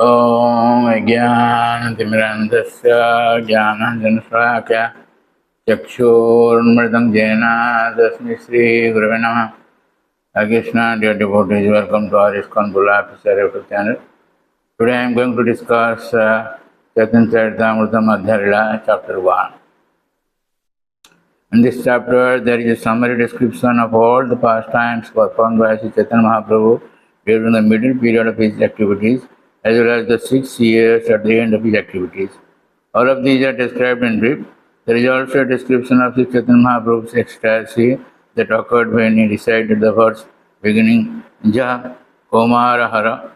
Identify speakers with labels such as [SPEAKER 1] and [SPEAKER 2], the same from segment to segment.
[SPEAKER 1] ॐ ज्ञानतिमिरन्धस्य ज्ञानाञ्जनशलाकया चक्षुर्मृतं येन तस्मै श्रीगुरवे नमः. Krishna, dear devotees, welcome to our ISKCON Padaseva channel. Today I am going to discuss Chaitanya Charitamrita Madhya Lila, chapter 1. In this chapter, there is a summary description of all the pastimes performed by Sri Chaitanya Mahaprabhu during the middle period of his activities, as well as the 6 years at the end of his activities. All of these are described in brief. There is also a description of Sri Chaitanya Mahaprabhu's ecstasy that occurred when he recited the verse beginning Ja Komara Hara,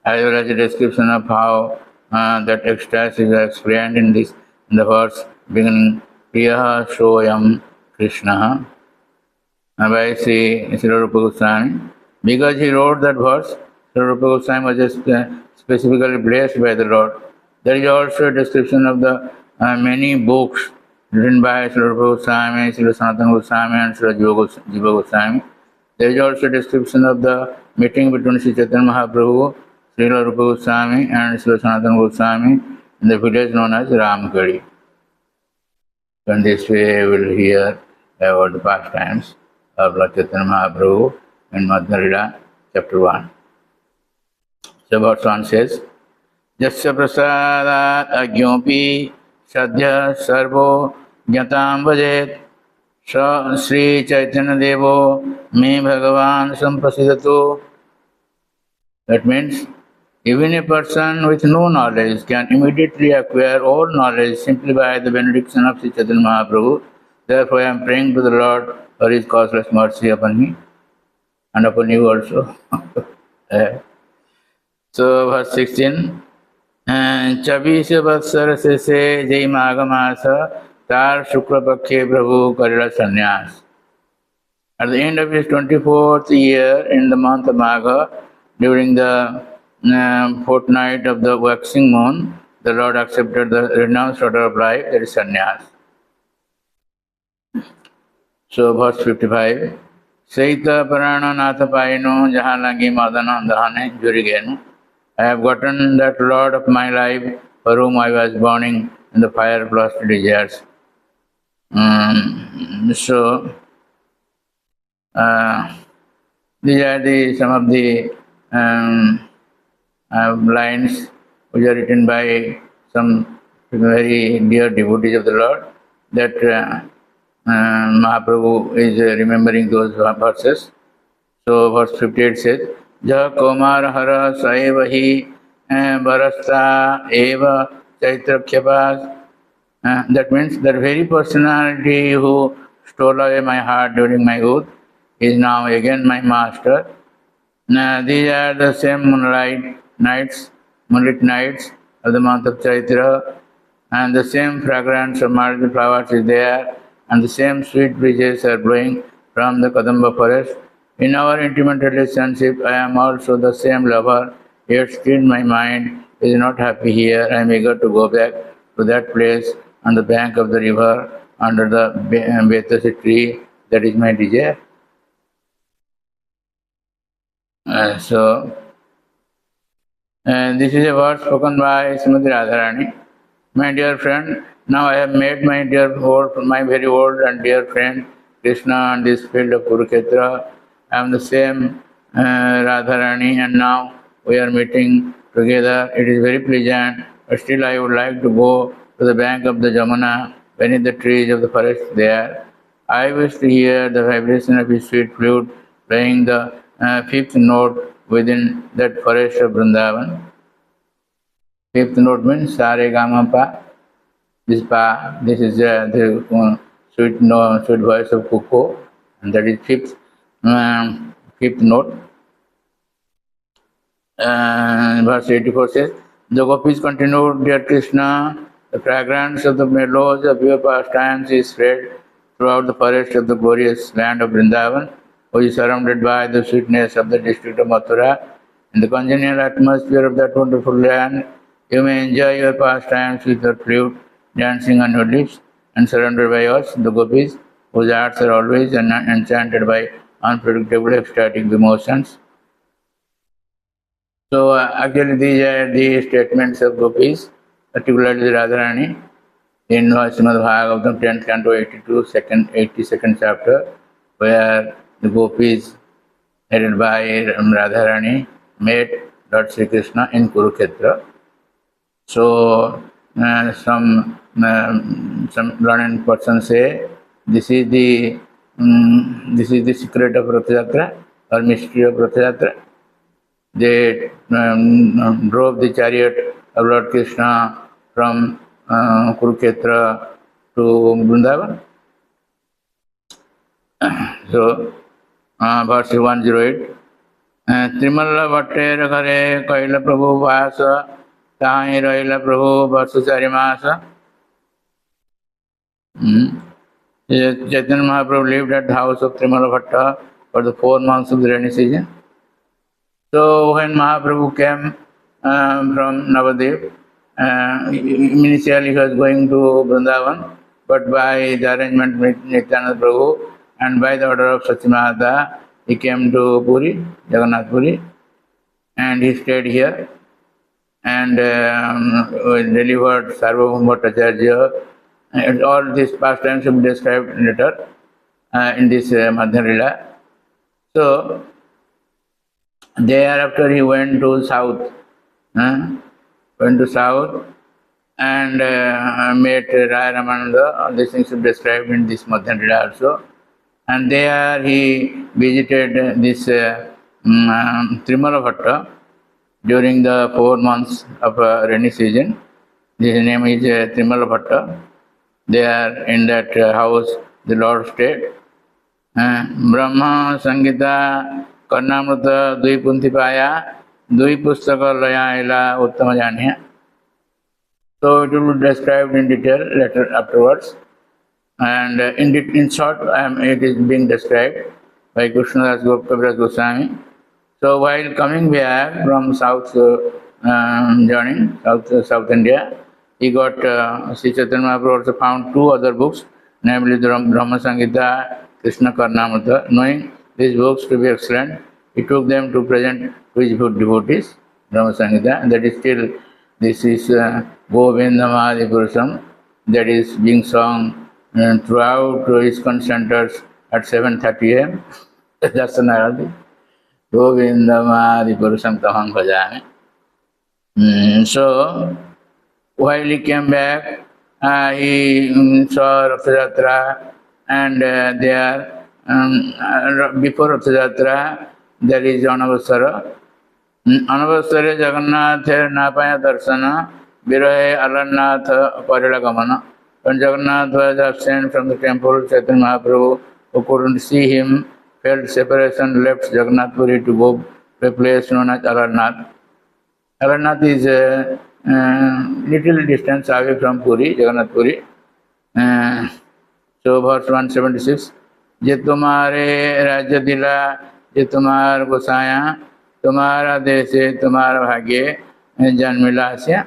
[SPEAKER 1] as well as a description of how that ecstasy is explained in the verse beginning Priya Shoyam Krishna by Sri Rupa Goswami. Because he wrote that verse, Sri Rupa Goswami was just specifically blessed by the Lord. There is also a description of the many books written by Sri Rupa Goswami, Sri Sanatana Goswami and Sri Jiva Goswami. There is also a description of the meeting between Sri Chaitanya Mahaprabhu, Sri Rupa Goswami and Sri Sanatana Goswami in the village known as Ramkari. In this way, we will hear about the pastimes of Lord Chaitanya Mahaprabhu in Madhya Lila, chapter 1. So, verse 1 says, Jasya prasadat agyopi sadhya sarvo jnatam vajet sa Sri Chaitanya Devo me Bhagavan samprasidatu. That means, even a person with no knowledge can immediately acquire all knowledge simply by the benediction of Sri Chaitanya Mahaprabhu. Therefore, I am praying to the Lord for His causeless mercy upon me and upon you also. So, verse 16. 24 वत्सर से जय माघ मास तार शुक्ल पक्षे प्रभु करिला संन्यास. At the end of his 24th year in the month of Magha, during the fortnight of the waxing moon, the Lord accepted the renounced order of life, that is sannyas. So, verse 55. Saita parana natha paino jahanagi madana dahane jurigenu. I have gotten that Lord of my life, for whom I was burning in the fire of lost desires. So, these are some of the lines which are written by some very dear devotees of the Lord, that Mahaprabhu is remembering those verses. So, verse 58 says, Ja Komar Hara Saivahi Barasta Eva Chaitrakyapas. That means that very personality who stole away my heart during my youth is now again my master. These are the same moonlit nights of the month of Chaitra, and the same fragrance of marriage flowers is there, and the same sweet breezes are blowing from the Kadamba forest. In our intimate relationship, I am also the same lover, yet still my mind is not happy here. I am eager to go back to that place on the bank of the river under the Betasi tree. That is my desire. So, this is a word spoken by Srimati Radharani. My dear friend, now I have met my very old and dear friend Krishna on this field of Kurukshetra. I am the same Radharani, and now we are meeting together. It is very pleasant, but still I would like to go to the bank of the Jamuna, beneath the trees of the forest there. I wish to hear the vibration of his sweet flute playing the fifth note within that forest of Vrindavan. Fifth note means Sa Re Ga Ma Pa. This Pa, this is the sweet voice of Kuko, and that is fifth note. Verse 84 says, The gopis continued, Dear Krishna, the fragrance of the mellows of your pastimes is spread throughout the forest of the glorious land of Vrindavan, which is surrounded by the sweetness of the district of Mathura. In the congenial atmosphere of that wonderful land, you may enjoy your pastimes with your flute, dancing on your lips, and surrounded by us, the gopis, whose hearts are always enchanted by unpredictable ecstatic emotions. So actually these are the statements of gopis, particularly Radharani in Srimad Bhagavatam 10th canto 82nd chapter, where the gopis headed by Radharani met Lord Sri Krishna in Kurukshetra. So some learned persons say this is the secret of Rath Yatra or mystery of Rath Yatra. They drove the chariot of Lord Krishna from Kurukshetra to Vrindavan. So, verse 108. त्रिमल्ल भट्टेर घरे कैल प्रभु वास ताहि रहिल प्रभु वर्ष 4 मास. Chaitanya Mahaprabhu lived at the house of Trimala Bhatta for the 4 months of the rainy season. So when Mahaprabhu came from Navadip, initially he was going to Vrindavan, but by the arrangement with Nityananda Prabhu and by the order of C C Madhya, he came to Puri, Jagannath Puri, and he stayed here and delivered Sarvabhauma Bhattacharya. And all these pastimes will be described later in this Madhya Lila. So thereafter he went to south, and met Raya Ramananda. All these things are described in this Madhya Lila also. And there he visited this Trimala Bhatta during the 4 months of rainy season. His name is Trimala Bhatta. There in that house the Lord stayed. Brahma Sangita Karnamrita Dui Puntipaya Dui Pustaka Laya Uttama Janya. So it will be described in detail later afterwards. And in short, it is being described by Krishnadas Kaviraj Goswami. So while coming back from south journey, South India, he got Sri Chaitanya Mahaprabhu also found 2 other books, namely the Brahma Sangita, Krishna Karnamrita. Knowing these books to be excellent, he took them to present to his devotees, Brahma Sangita, and that is still, this is Govindamadi Purusham, that is being sung throughout ISKCON centers at 7:30 am. That's an Arati. Govindamadi Purusham Tamam Bhajami. So, while he came back, he saw Rath Yatra, and there, before Rath Yatra, there is Anavasara. Anavasare Jagannath Napaya Darsana, Virahe Alannath Parilagamana. When Jagannath was absent from the temple, Chaitanya Mahaprabhu, who couldn't see him, felt separation, left Jagannath Puri to go to a place known as Alannath. Alannath is a little distance away from Puri, Jagannath Puri. So verse 176, Je tumhare rajya dila, je tumhar gosaya, tumhara dese, tumhara bhagye, janmilasya.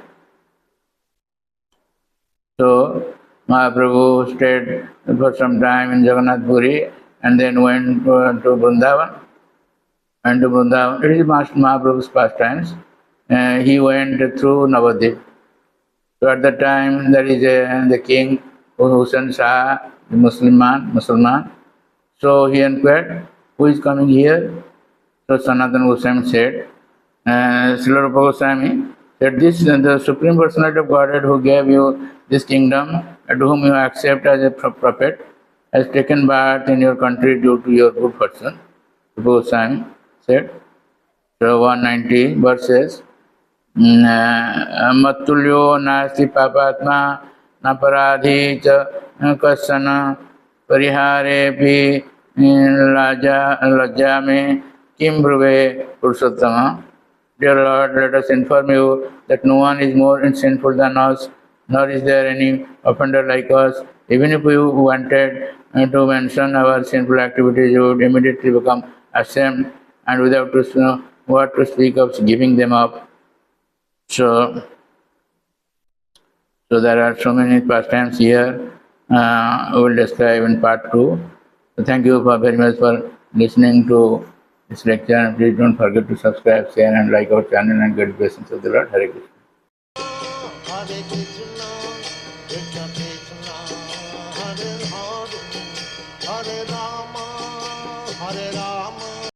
[SPEAKER 1] So Mahaprabhu stayed for some time in Jagannath Puri and then went to Vrindavan. It is Mahaprabhu's pastimes. He went through Navadip. So at that time there is the king Hussain Shah, the Musliman. So he inquired, who is coming here? So Sanatana Goswami said, Srila Rupa Goswami said, this the Supreme Personality of Godhead who gave you this kingdom, and to whom you accept as a prophet, has taken birth in your country due to your good fortune. Rupa Goswami said. So 190 verses. Matulyo nasti papatma naparadhi cha kasana parihare pi lajja me kim bruve purushottama. Dear Lord, let us inform you that no one is more sinful than us, nor is there any offender like us. Even if you wanted to mention our sinful activities, you would immediately become ashamed and without to know what to speak of giving them up. So there are so many pastimes here. We will describe in part 2. So thank you very much for listening to this lecture, and please don't forget to subscribe, share, and like our channel and get blessings of the Lord. Hare Krishna.
[SPEAKER 2] Hare Krishna, Krishna Krishna, Hare Hare, Hare Rama, Hare Rama.